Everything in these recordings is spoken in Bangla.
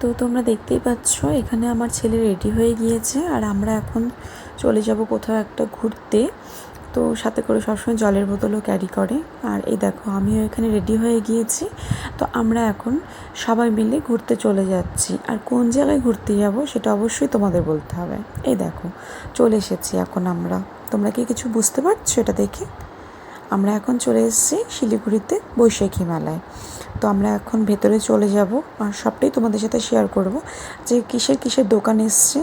তো তোমরা দেখতেই পাচ্ছ এখানে আমার ছেলে রেডি হয়ে গিয়েছে আর আমরা এখন চলে যাব কোথাও একটা ঘুরতে। তো সাথে করে সবসময় জলের বোতলও ক্যারি করে। আর এই দেখো আমিও এখানে রেডি হয়ে গিয়েছি। তো আমরা এখন সবাই মিলে ঘুরতে চলে যাচ্ছি। আর কোন জায়গায় ঘুরতে যাব সেটা অবশ্যই তোমাদের বলতে হবে। এই দেখো চলে এসেছি এখন আমরা। তোমরা কি কিছু বুঝতে পারছো এটা দেখে? আমরা এখন চলে এসেছি শিলিগুড়িতে বৈশাখী মেলায়। তো আমরা এখন ভেতরে চলে যাব আর সবটাই তোমাদের সাথে শেয়ার করব যে কিসের কিসের দোকান এসছে।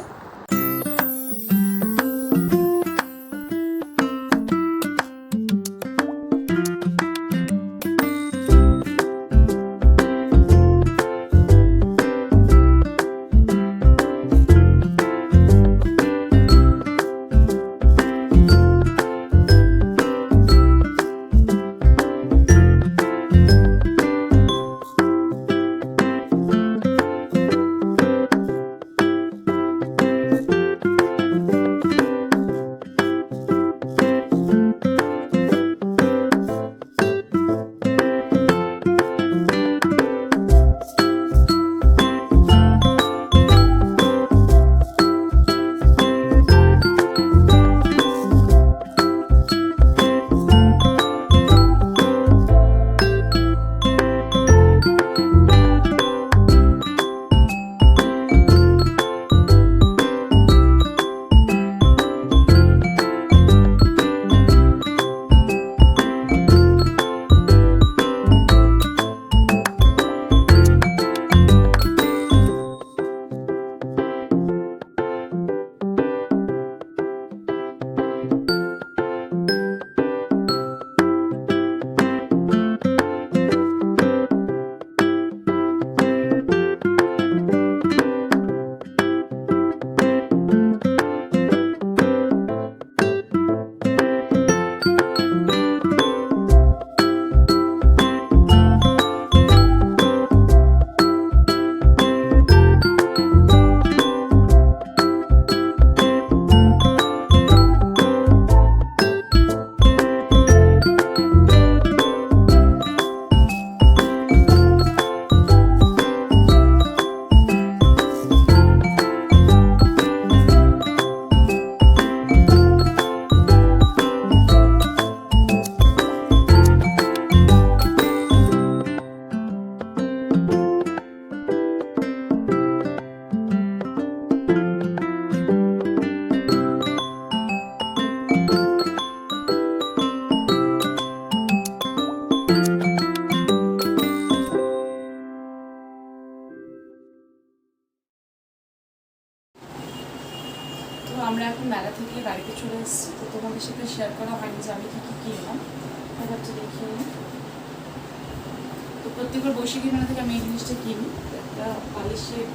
তো আমরা এখন মেলা থেকে বাড়িতে চলে এসেছি। তো তোমাদের সাথে শেয়ার করা হয়নি যে আমি কী কী কিনলাম, ভাবছি দেখিয়ে নিই। তো প্রত্যেকবার বৈশাখী মেলা থেকে আমি এই জিনিসটা কিনি, একটা বালিশের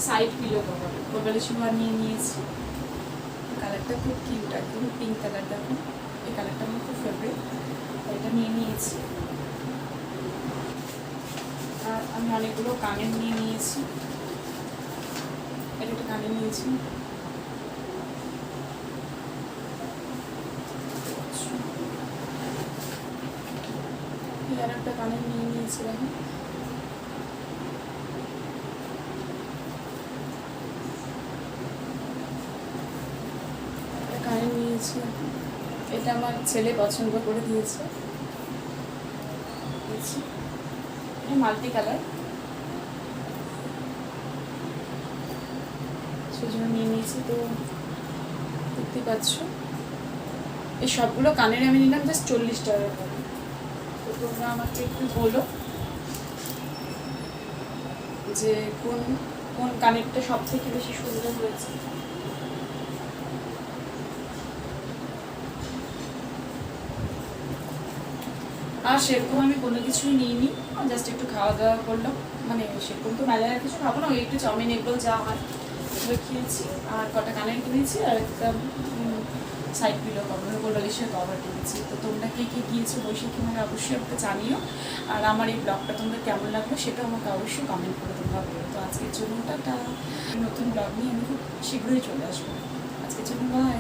সাইড পিলো কভার, বালিশ ওয়ার নিয়ে নিয়েছি। কালারটা খুব কিউট, একদম পিঙ্ক কালার। দেখো এই কালারটা আমার খুব ফেভারিট, এটা নিয়ে নিয়েছি। আর আমি অনেকগুলো কানের নিয়ে নিয়েছি, এটা একটা কানের নিয়েছি। আর একটা কানের নিয়ে নিয়েছিলাম। একটা কানের নিয়েছি, এটা আমার ছেলে পছন্দ করে দিয়েছে। এটা মাল্টি কালার, সেজন্য নিয়ে নিয়েছি। তো দেখতে পাচ্ছ এই সবগুলো কানের আমি নিলাম জাস্ট 40 টাকা করে। তো তোমরা আমাকে একটু বলো যে কোন কোন কানেরটা সব থেকে বেশি সুন্দর হয়েছে। আর সেরকম আমি কোনো কিছুই নিইনি, জাস্ট একটু খাওয়া দাওয়া করলাম। মানে সেরকম তো মেলায় আর কিছু খাবো না, ওই একটু চাউমিন এগুলো যা হয় এগুলো খেয়েছি। আর কটা কানের কিনেছি আর একটা সাইড পিলো কভার, বালিশের কভার কিনেছি। তো তোমরা কে কে গিয়েছো বৈশাখী মেলায় অবশ্যই আমাকে জানিও। আর আমার এই ব্লগটা তোমাদের কেমন লাগলো সেটা আমাকে অবশ্যই কমেন্ট করে তোমরা বলো। তো আজকের জন্য একটা নতুন ব্লগ নিয়ে আমি খুব শীঘ্রই চলে আসবো। আজকের জন্য বাই।